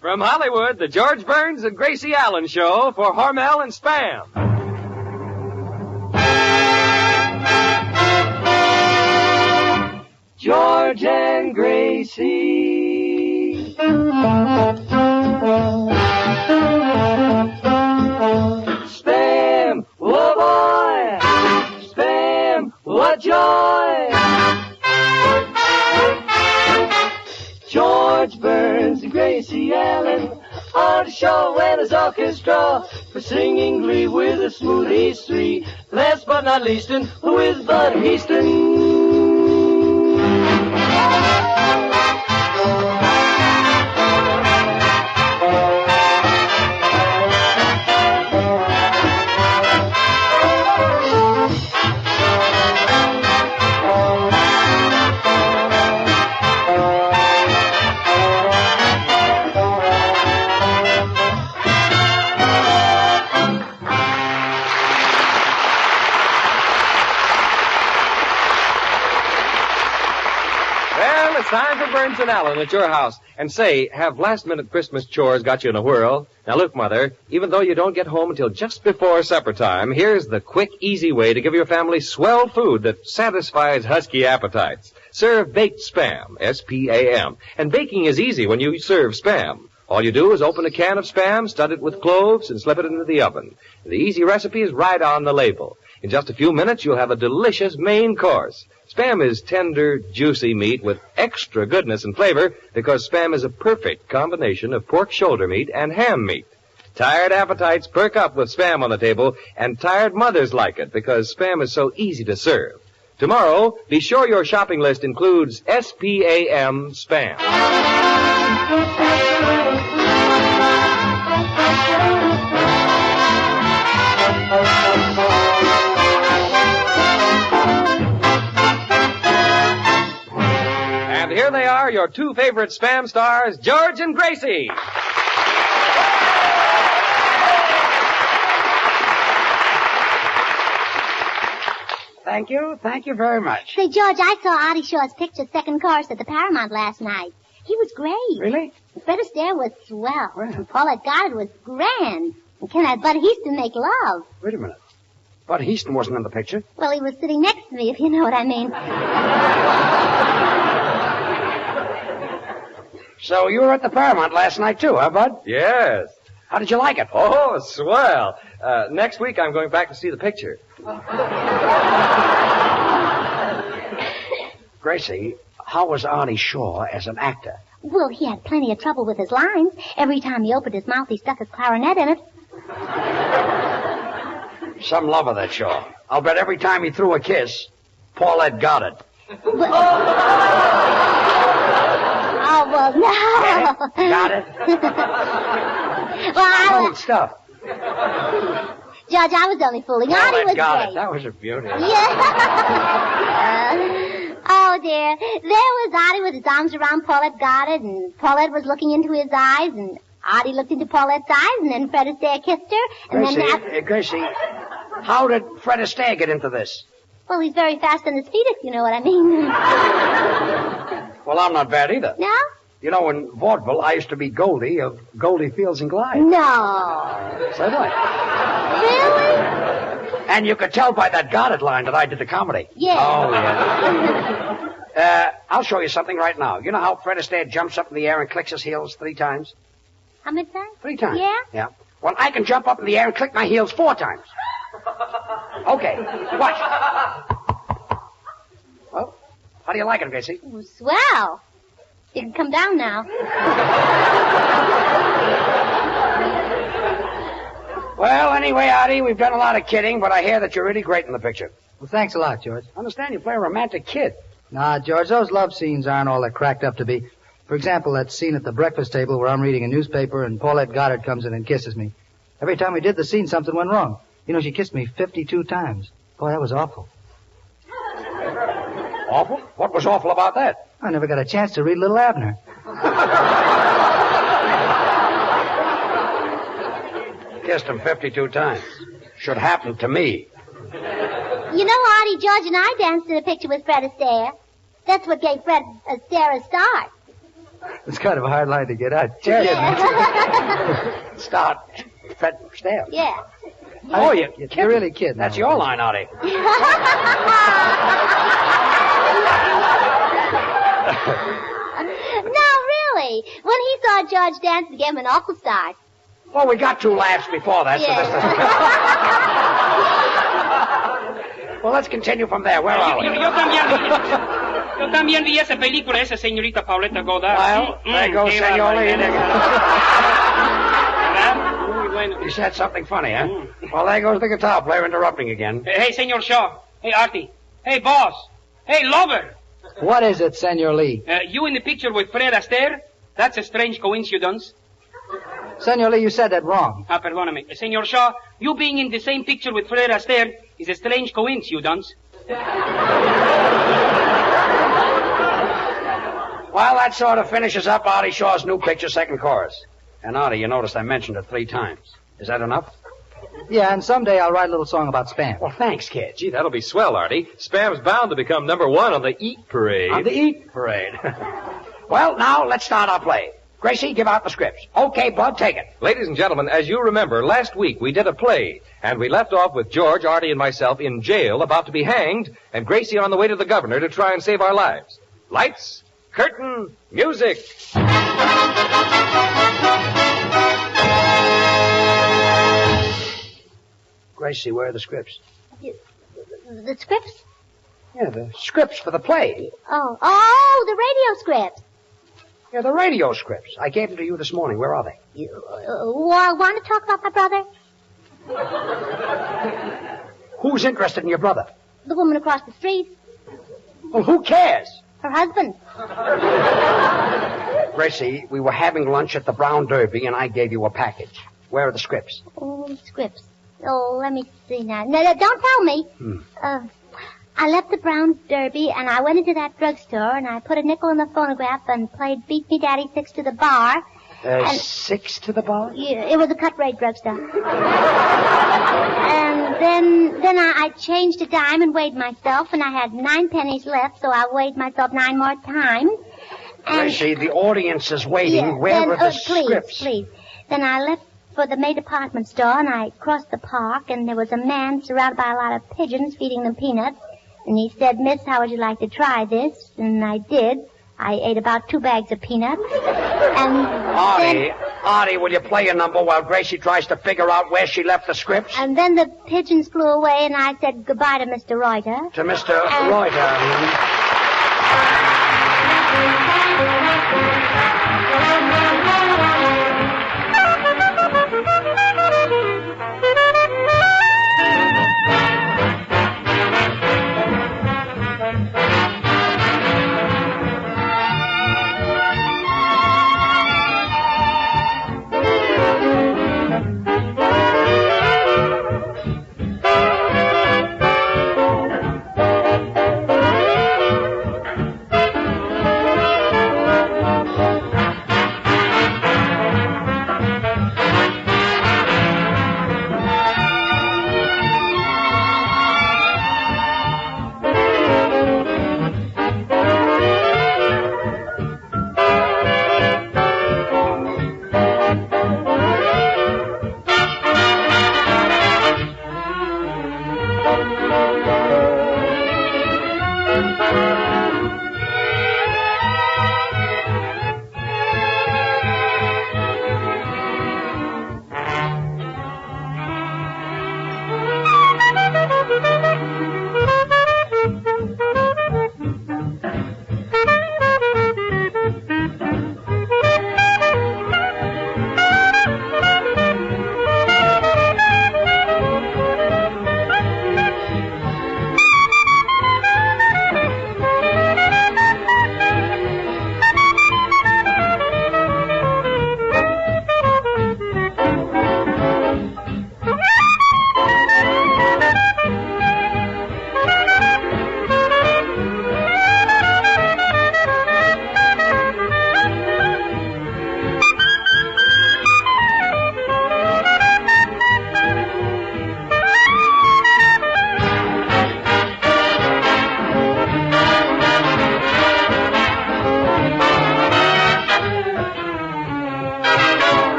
From Hollywood, the George Burns and Gracie Allen Show for Hormel and Spam. George and Gracie. Spam, oh boy. Spam, what joy. George Burns and Gracie Allen on the show and his orchestra for singing glee with a smooth history. Last but not leastin', with Bud Heaston. Time for Burns and Allen at your house. And say, have last-minute Christmas chores got you in a whirl? Now look, Mother, even though you don't get home until just before supper time, here's the quick, easy way to give your family swell food that satisfies husky appetites. Serve baked Spam, S-P-A-M. And baking is easy when you serve Spam. All you do is open a can of Spam, stud it with cloves, and slip it into the oven. The easy recipe is right on the label. In just a few minutes, you'll have a delicious main course. Spam is tender, juicy meat with extra goodness and flavor because Spam is a perfect combination of pork shoulder meat and ham meat. Tired appetites perk up with Spam on the table, and tired mothers like it because Spam is so easy to serve. Tomorrow, be sure your shopping list includes S-P-A-M Spam. And here they are, your two favorite Spam stars, George and Gracie. Thank you very much. Say, George, I saw Artie Shaw's picture second course at the Paramount last night. He was great. Really? Fred Astaire was swell. Well. And Paulette Goddard was grand. And can that Bud Heaston make love? Wait a minute. Bud Heaston wasn't in the picture. Well, he was sitting next to me, if you know what I mean. So you were at the Paramount last night, too, huh, Bud? Yes. How did you like it? Oh, swell. Next week I'm going back to see the picture. Gracie, how was Artie Shaw as an actor? Well, he had plenty of trouble with his lines. Every time he opened his mouth, he stuck his clarinet in it. Some lover, that Shaw. I'll bet every time he threw a kiss, Paulette got it. Oh, well, no. Got it? Well, Old stuff. Judge, I was only fooling. Artie was got great. it. That was a beauty. Yeah. Oh, dear. There was Artie with his arms around Paulette Goddard, and Paulette was looking into his eyes, and Artie looked into Paulette's eyes, and then Fred Astaire kissed her, and Gracie, how did Fred Astaire get into this? Well, he's very fast on his feet, if you know what I mean. Well, I'm not bad either. No? You know, in vaudeville, I used to be Goldie of Goldie Fields and Glide. No. So did I. Really? And you could tell by that Goddard line that I did the comedy. Yeah. Oh, yeah. I'll show you something right now. You know how Fred Astaire jumps up in the air and clicks his heels 3 times? How many times? 3 times. Yeah? Yeah. Well, I can jump up in the air and click my heels 4 times. Okay, watch. Well, how do you like it, Gracie? Oh, swell. You can come down now. Well, anyway, Artie, we've done a lot of kidding, but I hear that you're really great in the picture. Well, thanks a lot, George. I understand you play a romantic kid. Nah, George, those love scenes aren't all they're cracked up to be. For example, that scene at the breakfast table where I'm reading a newspaper and Paulette Goddard comes in and kisses me. Every time we did the scene, something went wrong. You know, she kissed me 52 times. Boy, that was awful. Awful? What was awful about that? I never got a chance to read Little Abner. Kissed him 52 times. Should happen to me. You know, Artie, George, and I danced in a picture with Fred Astaire. That's what gave Fred Astaire a start. It's kind of a hard line to get out. Start Fred Astaire. Yeah. Oh, you're really kidding. That's your line, Artie. No, really. When he saw George dance, it gave him an awful start. Well, we got 2 laughs before that, Yeah. so this doesn't... Well, let's continue from there. Where are we? Yo también vi esa película, esa señorita Pauleta Godard. Well, there goes qué Senor Lee. ¿Verdad? Muy bueno. You said something funny, huh? Well, there goes the guitar player interrupting again. Hey, Senor Shaw. Hey, Artie. Hey, boss. Hey, lover. What is it, Senor Lee? You in the picture with Fred Astaire? That's a strange coincidence. Senor Lee, you said that wrong. Perdóname. Senor Shaw, you being in the same picture with Fred Astaire is a strange coincidence. Well, that sort of finishes up Artie Shaw's new picture, second chorus. And Artie, you noticed I mentioned it 3 times. Is that enough? Yeah, and someday I'll write a little song about Spam. Well, thanks, kid. Gee, that'll be swell, Artie. Spam's bound to become number 1 on the Eat Parade. On the Eat Parade. Well, now let's start our play. Gracie, give out the scripts. Okay, Bud, take it. Ladies and gentlemen, as you remember, last week we did a play, and we left off with George, Artie, and myself in jail about to be hanged, and Gracie on the way to the governor to try and save our lives. Lights, curtain, music. Gracie, where are the scripts? The scripts? Yeah, the scripts for the play. Oh, the radio scripts. Yeah, the radio scripts. I gave them to you this morning. Where are they? You want to talk about my brother? Who's interested in your brother? The woman across the street. Well, who cares? Her husband. Gracie, we were having lunch at the Brown Derby, and I gave you a package. Where are the scripts? Oh, the scripts. Oh, let me see now. No, don't tell me. I left the Brown Derby, and I went into that drugstore, and I put a nickel in the phonograph and played Beat Me Daddy 6 to the bar. 6 to the bar? Yeah, it was a cut-rate drugstore. And then I changed a dime and weighed myself, and I had 9 pennies left, so I weighed myself 9 more times. And Gracie, the audience is waiting. yeah, Where are the scripts? Please. Then I left for the May department store, and I crossed the park, and there was a man surrounded by a lot of pigeons feeding them peanuts. And he said, Miss, how would you like to try this? And I did. I ate about 2 bags of peanuts. And Artie, will you play a number while Gracie tries to figure out where she left the scripts? And then the pigeons flew away, and I said goodbye to Mr. Reuter. To Mr. Reuter.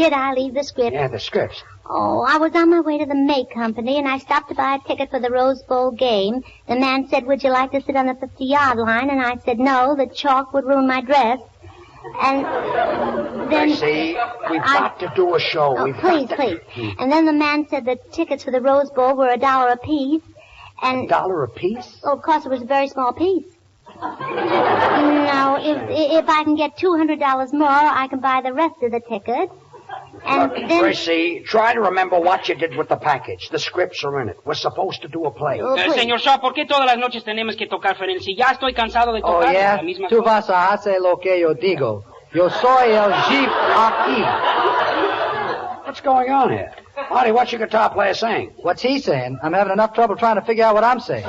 Did I leave the script? Yeah, the scripts. Oh, I was on my way to the May Company, and I stopped to buy a ticket for the Rose Bowl game. The man said, would you like to sit on the 50-yard line? And I said, no, the chalk would ruin my dress. And then... Gracie, we've got to do a show. Oh, We've please, got to... please. And then the man said the tickets for the Rose Bowl were $1 apiece. And... $1 apiece? Oh, of course, it was a very small piece. No, if I can get $200 more, I can buy the rest of the ticket. And Look, then... Gracie, try to remember what you did with the package. The scripts are in it. We're supposed to do a play. Oh, please. Señor Shaw, ¿por qué todas las noches tenemos que tocar Ferenci? Ya estoy cansado de Oh, tocar yeah? la misma Tú cosa. vas a hacer lo que yo digo. Yo soy el jeep aquí. What's going on here? Artie, what's your guitar player saying? What's he saying? I'm having enough trouble trying to figure out what I'm saying.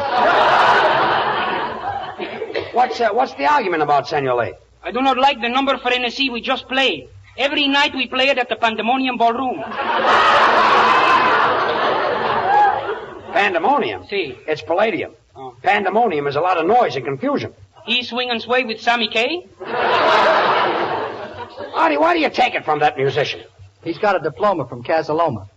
What's the argument about, Senor Lee? I do not like the number Ferenci we just played. Every night we play it at the Pandemonium Ballroom. Pandemonium? See. It's Palladium. Oh. Pandemonium is a lot of noise and confusion. He swing and sway with Sammy Kaye? Artie, why do you take it from that musician? He's got a diploma from Casaloma.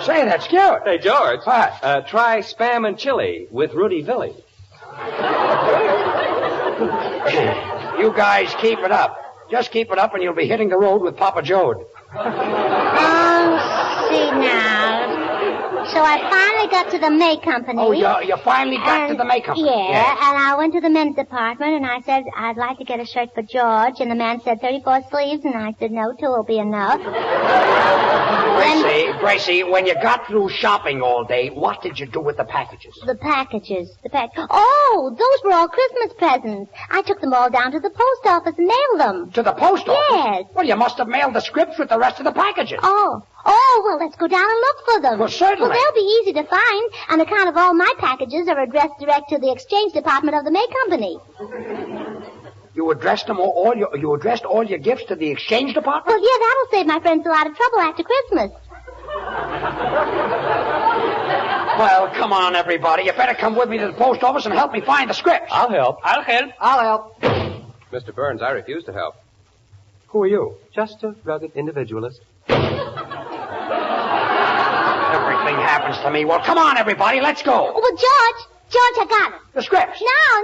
Say, that's cute. Hey, George. What? Try Spam and Chili with Rudy Villi. You guys keep it up. Just keep it up and you'll be hitting the road with Papa Jode. Oh, see now. So I finally got to the May Company. Oh, you finally got to the May Company. Yeah, and I went to the men's department, and I said, I'd like to get a shirt for George, and the man said 34 sleeves, and I said, no, 2 will be enough. Gracie, when you got through shopping all day, what did you do with the packages? The packages. Oh, those were all Christmas presents. I took them all down to the post office and mailed them. To the post office? Yes. Well, you must have mailed the scripts with the rest of the packages. Oh, well, let's go down and look for them. Well, certainly. Well, they'll be easy to find on account of all my packages are addressed direct to the exchange department of the May Company. You addressed all your gifts to the exchange department? Well, yeah, that'll save my friends a lot of trouble after Christmas. Well, come on, everybody. You better come with me to the post office and help me find the scripts. I'll help. I'll help. I'll help. Mr. Burns, I refuse to help. Who are you? Just a rugged individualist. Everything happens to me. Well, come on, everybody. Let's go. Well, George, I got it. The scripts. No.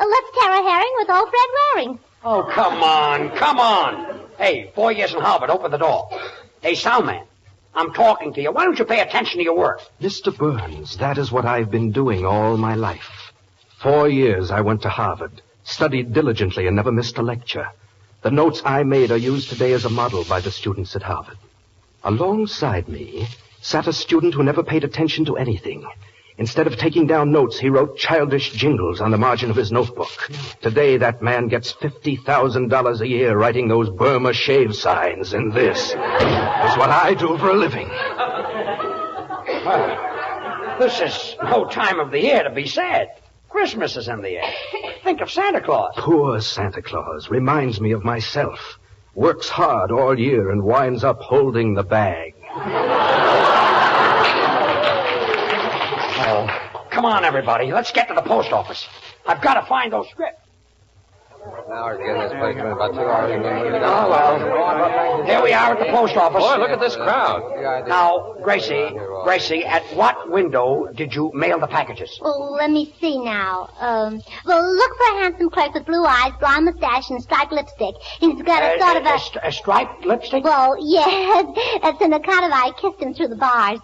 Let's tear a herring with old Fred Waring. Oh, come on. Hey, 4 years in Harvard. Open the door. Hey, soundman. I'm talking to you. Why don't you pay attention to your work? Mr. Burns, that is what I've been doing all my life. 4 years I went to Harvard, studied diligently and never missed a lecture. The notes I made are used today as a model by the students at Harvard. Alongside me sat a student who never paid attention to anything. Instead of taking down notes, he wrote childish jingles on the margin of his notebook. Today, that man gets $50,000 a year writing those Burma shave signs, and this is what I do for a living. Well, this is no time of the year to be sad. Christmas is in the air. Think of Santa Claus. Poor Santa Claus reminds me of myself. Works hard all year and winds up holding the bag. Well, come on, everybody. Let's get to the post office. I've got to find those scripts. Now, we're getting this place in about 2 hours. Oh, well. Here we are at the post office. Boy, look at this crowd. Now, Gracie, at what window did you mail the packages? Well, let me see now. Look for a handsome clerk with blue eyes, blonde mustache, and striped lipstick. He's got a sort of a striped lipstick? Well, yes. That's an account of I kissed him through the bars.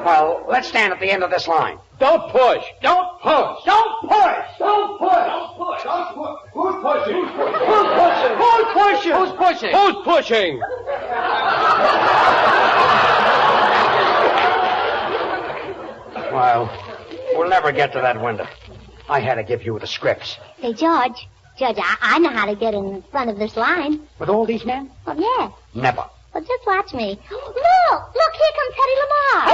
Well, let's stand at the end of this line. Don't push. Don't push. Don't push. Don't push. Don't push. Don't push. Who's pushing? Who's pushing? Who's pushing? Who's pushing? Who's pushing? Well, we'll never get to that window. I had to give you the scripts. Hey, George, I know how to get in front of this line. With all these men? Well, yeah. Never. Well, just watch me. Look, here comes Teddy Lamar.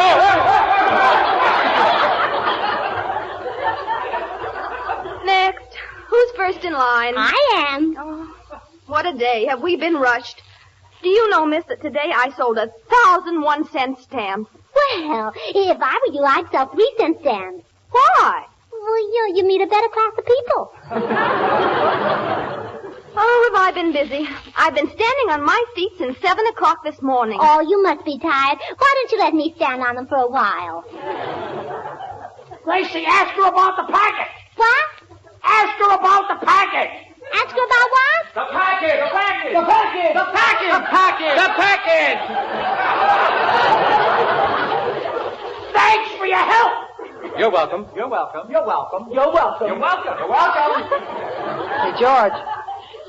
Next. Who's first in line? I am. Oh, what a day. Have we been rushed? Do you know, miss, that today I sold 1,000 1-cent stamps? Well, if I were you, I'd sell 3-cent stamps. Why? Well, you meet a better class of people. Oh, have I been busy? I've been standing on my feet since 7 o'clock this morning. Oh, you must be tired. Why don't you let me stand on them for a while? Gracie, ask her about the package. What? Ask her about the package. Ask her about what? The package. The package. The package. The package. The package. The package. Thanks for your help. You're welcome. You're welcome. You're welcome. You're welcome. You're welcome. You're welcome. Hey, George.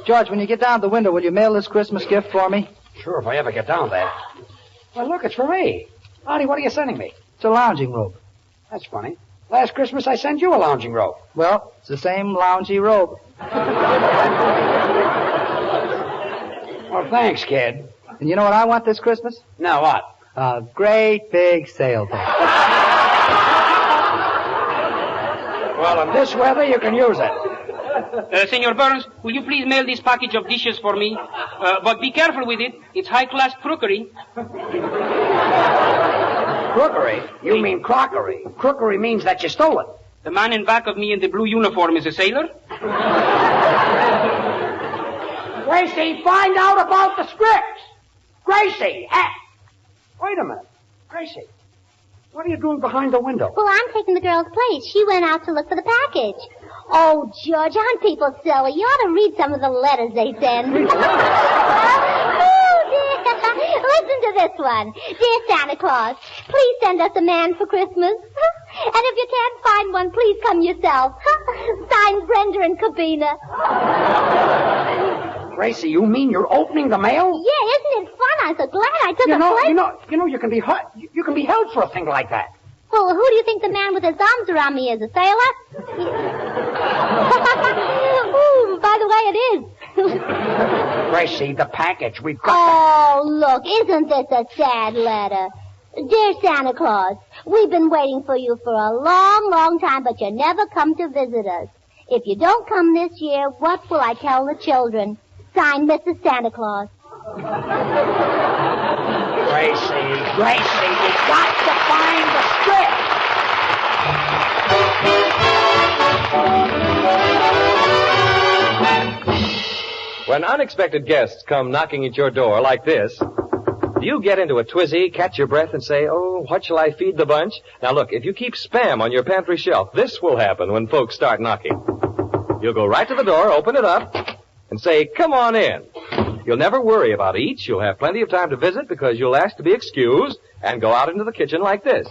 George, when you get down to the window, will you mail this Christmas gift for me? Sure, if I ever get down there. Well, look, it's for me. Artie, what are you sending me? It's a lounging robe. That's funny. Last Christmas I sent you a lounging robe. Well, it's the same loungy robe. Well, thanks, kid. And you know what I want this Christmas? Now what? A great big sailboat. Well, in this weather, you can use it. Senor Burns, will you please mail this package of dishes for me? But be careful with it. It's high-class crookery. Crookery? You mean crockery. Crookery means that you stole it. The man in back of me in the blue uniform is a sailor? Gracie, find out about the scripts. Gracie, wait a minute. Gracie, what are you doing behind the window? Well, I'm taking the girl's place. She went out to look for the package. Oh, George, aren't people silly? You ought to read some of the letters they send. Oh, dear. Listen to this one. Dear Santa Claus, please send us a man for Christmas. And if you can't find one, please come yourself. Signed, Brenda and Cabina. Gracie, you mean you're opening the mail? Yeah, isn't it fun? I'm so glad I took a place. You can be you can be held for a thing like that. Well, who do you think the man with his arms around me is? A sailor? Ooh, by the way, it is. Gracie, the package. We've got Oh, look, isn't this a sad letter? Dear Santa Claus, we've been waiting for you for a long, long time, but you never come to visit us. If you don't come this year, what will I tell the children? Signed, Mrs. Santa Claus. Gracie, you've got to find the script. When unexpected guests come knocking at your door like this, do you get into a twizzy, catch your breath, and say, oh, what shall I feed the bunch? Now, look, if you keep Spam on your pantry shelf, this will happen when folks start knocking. You'll go right to the door, open it up, and say, come on in. You'll never worry about each. You'll have plenty of time to visit because you'll ask to be excused and go out into the kitchen like this.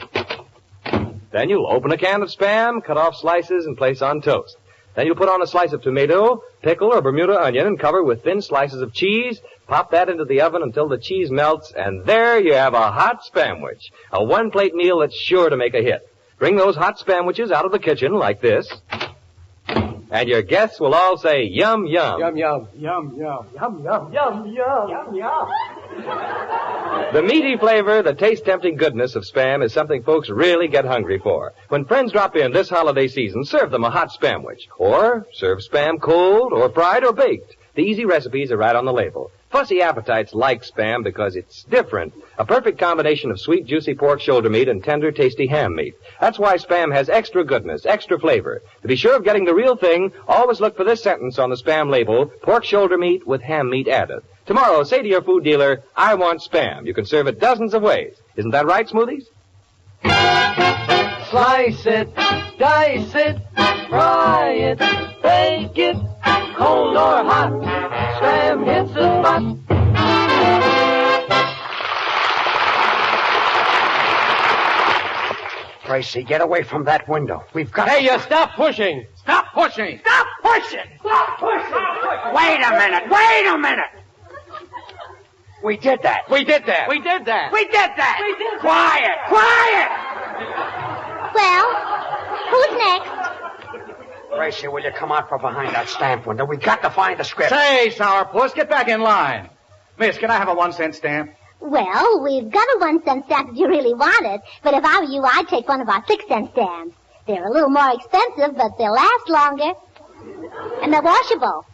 Then you'll open a can of Spam, cut off slices, and place on toast. Then you'll put on a slice of tomato, pickle, or Bermuda onion and cover with thin slices of cheese. Pop that into the oven until the cheese melts, and there you have a hot Spamwich. A one-plate meal that's sure to make a hit. Bring those hot Spamwiches out of the kitchen like this, and your guests will all say, yum, yum. Yum, yum. Yum, yum. Yum, yum. Yum, yum. Yum, yum. The meaty flavor, the taste-tempting goodness of Spam is something folks really get hungry for. When friends drop in this holiday season, serve them a hot Spamwich. Or serve Spam cold, or fried, or baked. The easy recipes are right on the label. Fussy appetites like Spam because it's different. A perfect combination of sweet, juicy pork shoulder meat and tender, tasty ham meat. That's why Spam has extra goodness, extra flavor. To be sure of getting the real thing, always look for this sentence on the Spam label, pork shoulder meat with ham meat added. Tomorrow, say to your food dealer, I want Spam. You can serve it dozens of ways. Isn't that right, Smoothies? Slice it, dice it, fry it, bake it, cold or hot, Spam hits the spot. Gracie, get away from that window. We've got Hey, you stop pushing! Stop pushing! Stop pushing! Stop pushing! Wait a minute! Wait a minute! We did that. We did that! We did that. We did that. We did that. Quiet! Well, who's next? Gracie, will you come out from behind that stamp window? We've got to find the script. Say, Sourpuss, get back in line. Miss, can I have a 1-cent stamp? Well, we've got a 1-cent stamp if you really want it, but if I were you, I'd take one of our 6-cent stamps. They're a little more expensive, but they'll last longer. And they're washable.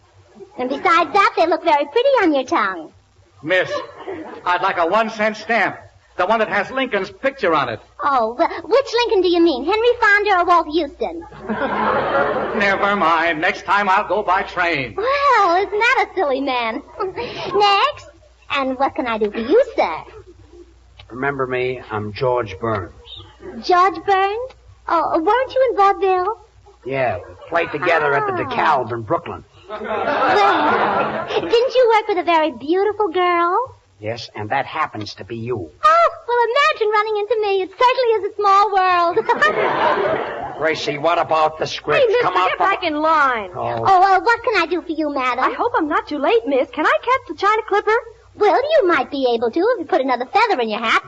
And besides that, they look very pretty on your tongue. Miss, I'd like a 1-cent stamp. The one that has Lincoln's picture on it. Oh, well, which Lincoln do you mean? Henry Fonda or Walt Houston? Never mind. Next time I'll go by train. Well, isn't that a silly man? Next. And what can I do for you, sir? Remember me? I'm George Burns. George Burns? Oh, weren't you in vaudeville? Yeah, we played together at the DeKalb in Brooklyn. Well, didn't you work with a very beautiful girl? Yes, and that happens to be you. Oh, well, imagine running into me. It certainly is a small world. Gracie, what about the script? Hey, mister, Come out get back in line. Oh, what can I do for you, madam? I hope I'm not too late, miss. Can I catch the China Clipper? Well, you might be able to if you put another feather in your hat.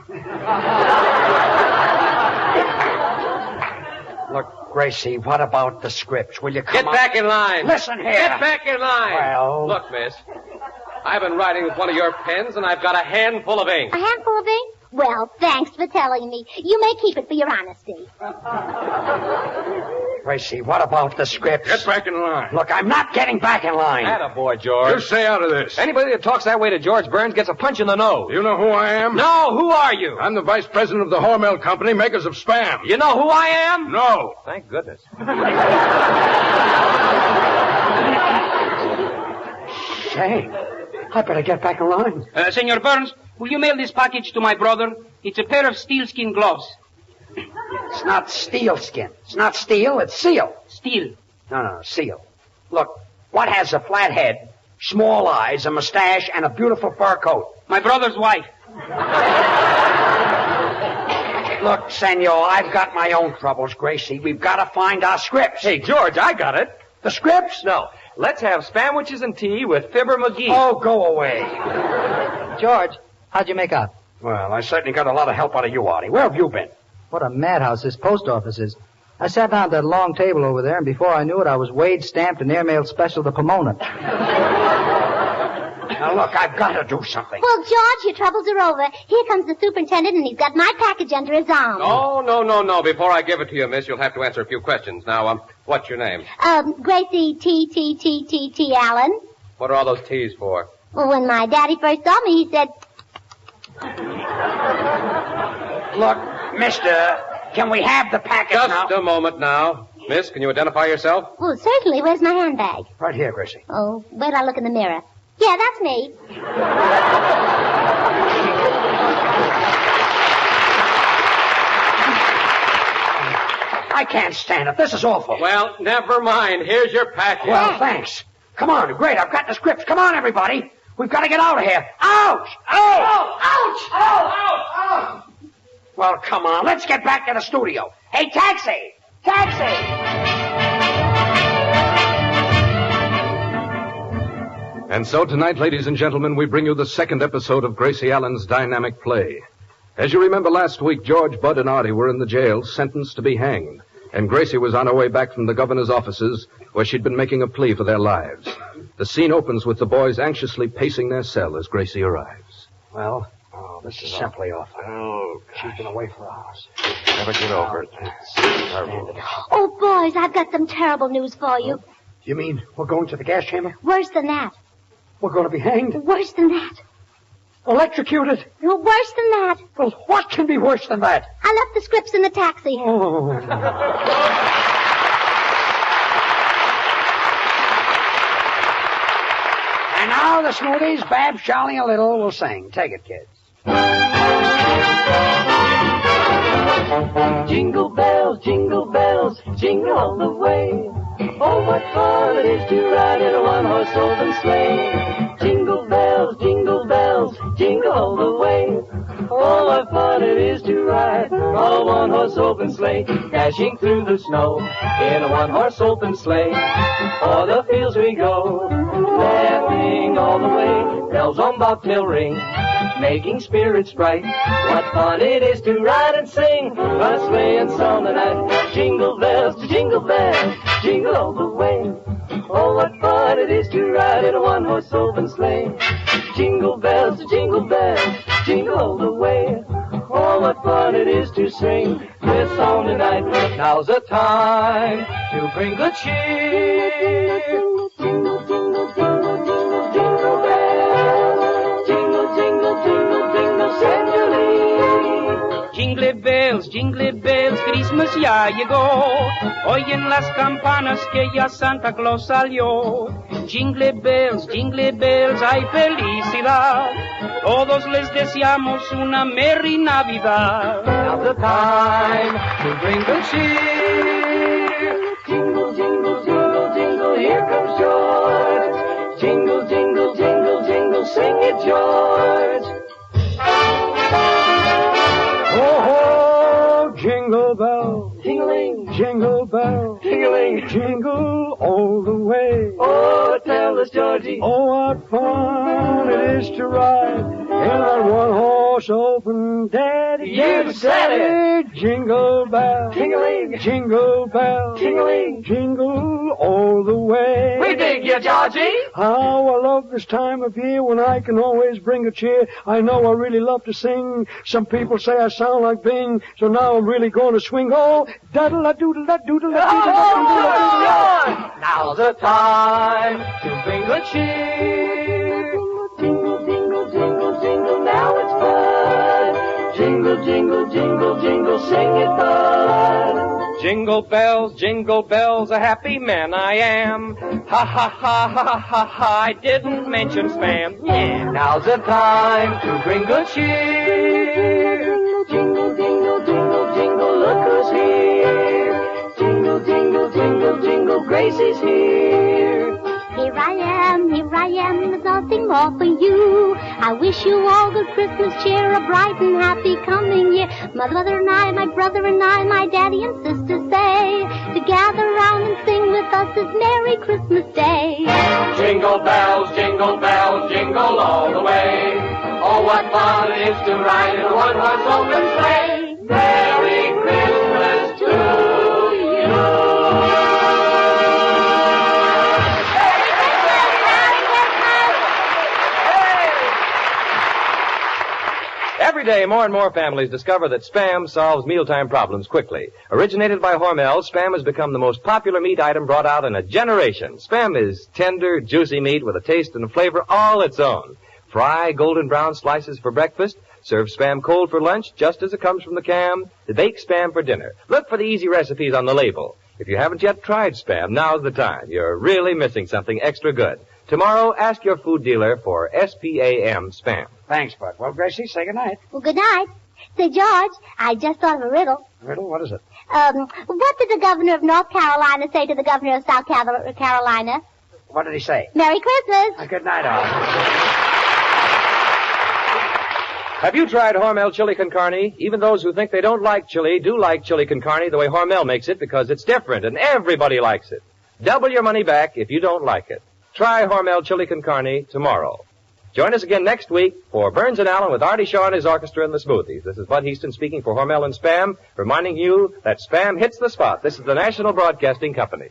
Look, Gracie, what about the scripts? Will you come Get out? back in line. Listen here. Get back in line. Well... Look, miss, I've been writing with one of your pens, and I've got a handful of ink. A handful of ink? Well, thanks for telling me. You may keep it for your honesty. Gracie, what about the scripts? Get back in line. Look, I'm not getting back in line. Attaboy, George. You stay out of this. Anybody that talks that way to George Burns gets a punch in the nose. You know who I am? No, who are you? I'm the vice president of the Hormel Company, makers of Spam. You know who I am? No. Thank goodness. Say, I better get back in line. Senor Burns, will you mail this package to my brother? It's a pair of sealskin gloves. It's not steel skin. It's not steel, it's seal. Steel. No, seal. Look, what has a flat head, small eyes, a mustache, and a beautiful fur coat? My brother's wife. Look, senor, I've got my own troubles, Gracie. We've got to find our scripts. Hey, George, I got it. The scripts? No. Let's have Spamwiches and tea with Fibber McGee. Oh, go away. George, how'd you make out? Well, I certainly got a lot of help out of you, Artie. Where have you been? What a madhouse this post office is. I sat down at that long table over there, and before I knew it, I was weighed, stamped, and airmailed special to Pomona. Now, look, I've got to do something. Well, George, your troubles are over. Here comes the superintendent, and he's got my package under his arm. No. Before I give it to you, miss, you'll have to answer a few questions. Now, what's your name? Gracie T. Allen. What are all those T's for? Well, when my daddy first saw me, he said... Look, mister, can we have the package now? Just a moment now. Miss, can you identify yourself? Well, certainly. Where's my handbag? Right here, Gracie. Oh, wait, I'll look in the mirror. Yeah, that's me. I can't stand it. This is awful. Well, never mind. Here's your package. Well, thanks. Come on. Great. I've got the scripts. Come on, everybody. We've got to get out of here. Ouch! Ouch! Well, come on. Let's get back to the studio. Hey, taxi! And so tonight, ladies and gentlemen, we bring you the second episode of Gracie Allen's dynamic play. As you remember last week, George, Bud, and Artie were in the jail, sentenced to be hanged. And Gracie was on her way back from the governor's offices, where she'd been making a plea for their lives. The scene opens with the boys anxiously pacing their cell as Gracie arrives. Well, this is simply awful. Oh, she's been away for hours. Never get over it. It's terrible. Oh, boys, I've got some terrible news for you. You mean we're going to the gas chamber? Worse than that. We're going to be hanged? Worse than that. Electrocuted? No, worse than that. Well, what can be worse than that? I left the scripts in the taxi. Oh. And now the Smoothies, Babs, Charlie, and Little will sing. Take it, kids. Jingle bells, jingle all the way. Oh, what fun it is to ride in a one-horse open sleigh. Jingle bells, jingle all the way. Oh, what fun it is to ride a one-horse open sleigh. Dashing through the snow in a one-horse open sleigh. O'er the fields we go, laughing all the way. Bells on bobtail ring, making spirits bright. What fun it is to ride and sing on a sleighing song tonight. Jingle bells, jingle all the way. Oh, what fun it is to ride in a one-horse open sleigh. Jingle bells, jingle all the way. Oh, what fun it is to sing this song tonight. Now's the time to bring good cheer. Jingle, jingle, jingle, jingle bells. Jingle, jingle, jingle, jingle, send your lead. Christmas ya llegó. Oyen las campanas que ya Santa Claus salió. Jingle bells, hay felicidad. Todos les deseamos una merry Navidad. Now's the time to bring good cheer. Jingle, jingle, jingle, jingle, here comes George. Jingle, jingle, jingle, jingle, sing it, George. Ho, ho, jingle bell, Jingling, jingle bell, jingling, jingle all the way. oh, tell us, Georgie. Oh, what fun it is to ride in that one-horse open daddy. You said it. Jingle bell, Jingling, jingle bell, jingling. jingle all the way. We dig you, Georgie. How I love this time of year when I can always bring a cheer. I know I really love to sing. Some people say I sound like Bing, so now I'm really going to swing. Oh, daddle-a-doodle-a-doodle-a-doodle-a-doodle-a. Now's the time to bring good cheer. Jingle, jingle, jingle, jingle, now it's fun. Jingle, jingle, jingle, jingle, sing it, bud. Jingle bells, a happy man I am. Ha ha ha ha ha ha, I didn't mention spam. Yeah. Now's the time to bring good cheer. Jingle, jingle, jingle, jingle, look who's here. Jingle, jingle, jingle, jingle, Gracie's here. Here I am, there's nothing more for you. I wish you all good Christmas cheer, a bright and happy coming year. My mother and I, my brother and I, my daddy and sister say, to gather round and sing with us this Merry Christmas Day. Jingle bells, jingle all the way. Oh, what fun it is to ride in a one-horse open sleigh. Merry Christmas to you. Every day, more and more families discover that Spam solves mealtime problems quickly. Originated by Hormel, Spam has become the most popular meat item brought out in a generation. Spam is tender, juicy meat with a taste and a flavor all its own. Fry golden brown slices for breakfast. Serve Spam cold for lunch, just as it comes from the can. Bake Spam for dinner. Look for the easy recipes on the label. If you haven't yet tried Spam, now's the time. You're really missing something extra good. Tomorrow, ask your food dealer for SPAM Spam. Thanks, Bud. Well, Gracie, say goodnight. Well, good night. Say, George, I just thought of a riddle. Riddle, what is it? What did the governor of North Carolina say to the governor of South Carolina? What did he say? Merry Christmas. Good night, all. Have you tried Hormel chili con carne? Even those who think they don't like chili do like chili con carne the way Hormel makes it because it's different and everybody likes it. Double your money back if you don't like it. Try Hormel chili con carne tomorrow. Join us again next week for Burns and Allen with Artie Shaw and his orchestra and the Smoothies. This is Bud Heaston speaking for Hormel and Spam, reminding you that Spam hits the spot. This is the National Broadcasting Company.